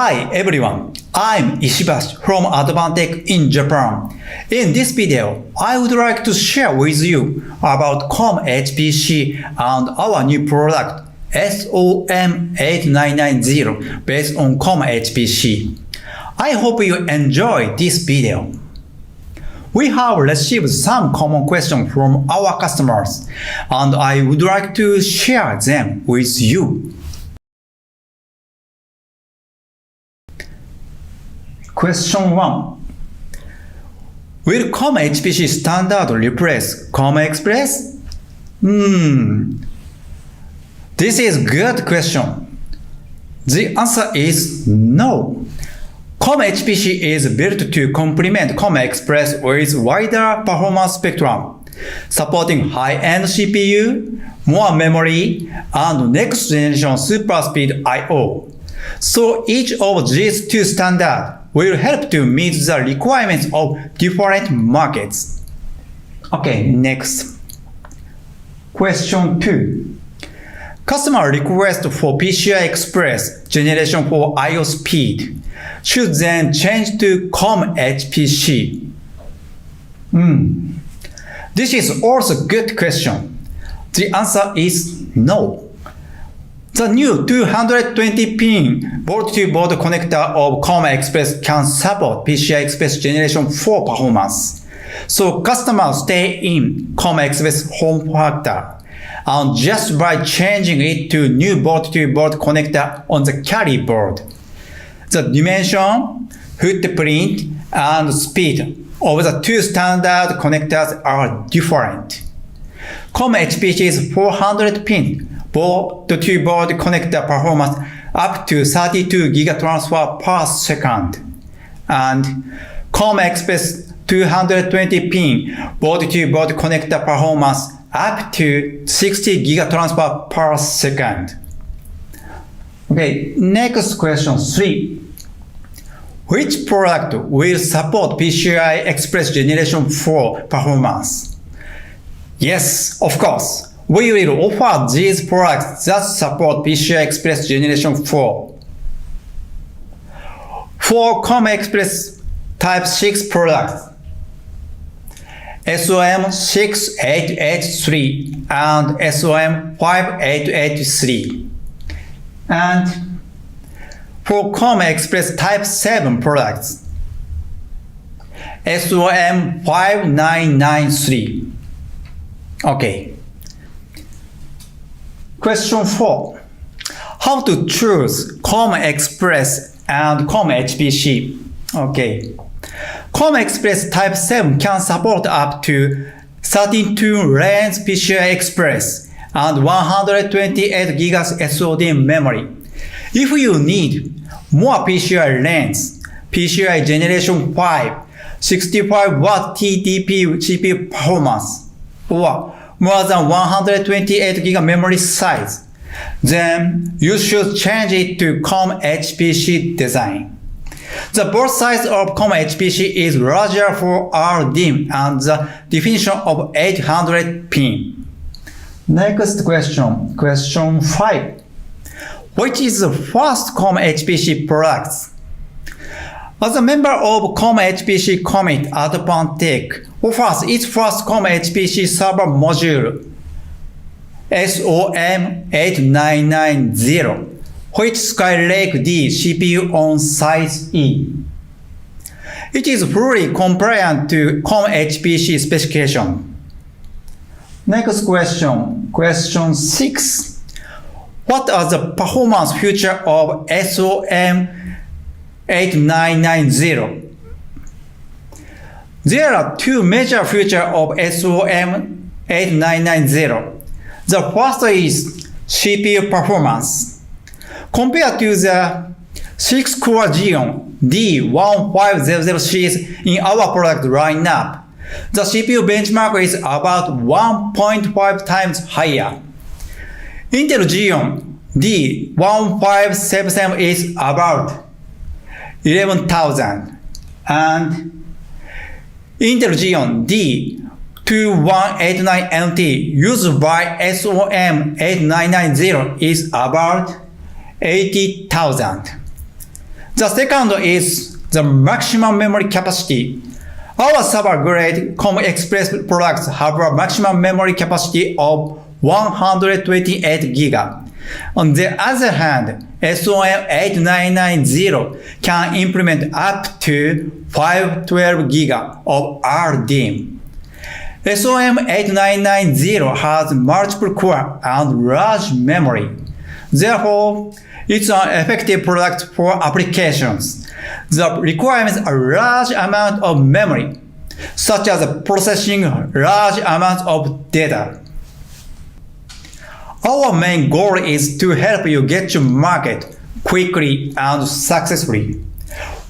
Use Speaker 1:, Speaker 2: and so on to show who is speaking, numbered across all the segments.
Speaker 1: Hi everyone, I'm Ishibashi from Advantech in Japan. In this video, I would like to share with you about COM-HPC and our new product COM-HPC based on COM-HPC. I hope you enjoy this video. We have received some common questions from our customers, and I would like to share them with you. Question 1. Will COM-HPC standard replace COMExpress? This is a good question. The answer is no. COM-HPC is built to complement COMExpress with wider performance spectrum, supporting high-end CPU, more memory, and next-generation super-speed I/O. So each of these two standards will help to meet the requirements of different markets. Okay, next. Question 2. Customer request for PCIe Express generation for I/O speed should then change to COM-HPC. This is also a good question. The answer is no. The new 220-pin board-to-board connector of COMExpress can support PCIe Express Generation 4 performance. So customers stay in COMExpress form factor, and just by changing it to new board-to-board connector on the carry board, the dimension, footprint, and speed of the two standard connectors are different. COM-HPC's 400-pin board-to-board connector performance up to 32 gigatransfer per second, and COMExpress 220-pin board-to-board connector performance up to 60 gigatransfer per second. Okay, next question 3. Which product will support PCIe Express Generation 4 performance? Yes, of course. We will offer these products that support PCIe Express Generation 4. For COMExpress Type 6 products, SOM6883 and SOM5883. And for COMExpress Type 7 products, SOM5993. Okay. Question 4. How to choose COMExpress and COM-HPC? Okay. COMExpress Type 7 can support up to 32 lanes PCIe Express and 128 GB SOD memory. If you need more PCIe lanes, PCIe Generation 5, 65W TDP CPU performance, or more than 128 GB memory size, then you should change it to COM-HPC design. The board size of COM-HPC is larger for RDIMM and the definition of 800 pin. Next question, question 5. Which is the first COM-HPC product? As a member of COM-HPC Commit, Advantech offers its first COM-HPC server module, SOM8990, which Skylake D CPU on size E. It is fully compliant to COM-HPC specification. Next question, question 6. What are the performance features of SOM8990? There are two major features of SOM8990. The first is CPU performance. Compared to the 6-core Xeon D1500 series in our product lineup, the CPU benchmark is about 1.5 times higher. Intel Xeon D1577 is about 11,000, and Intel Xeon D2189NT used by SOM8990 is about 80,000. The second is the maximum memory capacity. Our server-grade COM Express products have a maximum memory capacity of 128 GB. On the other hand, SOM8990 can implement up to 512 GB of RDIMM. SOM8990 has multiple core and large memory. Therefore, it's an effective product for applications that requires a large amount of memory, such as processing large amounts of data. Our main goal is to help you get to market quickly and successfully.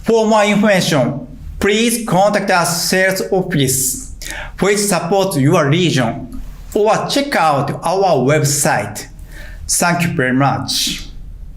Speaker 1: For more information, please contact our sales office, which supports your region, or check out our website. Thank you very much.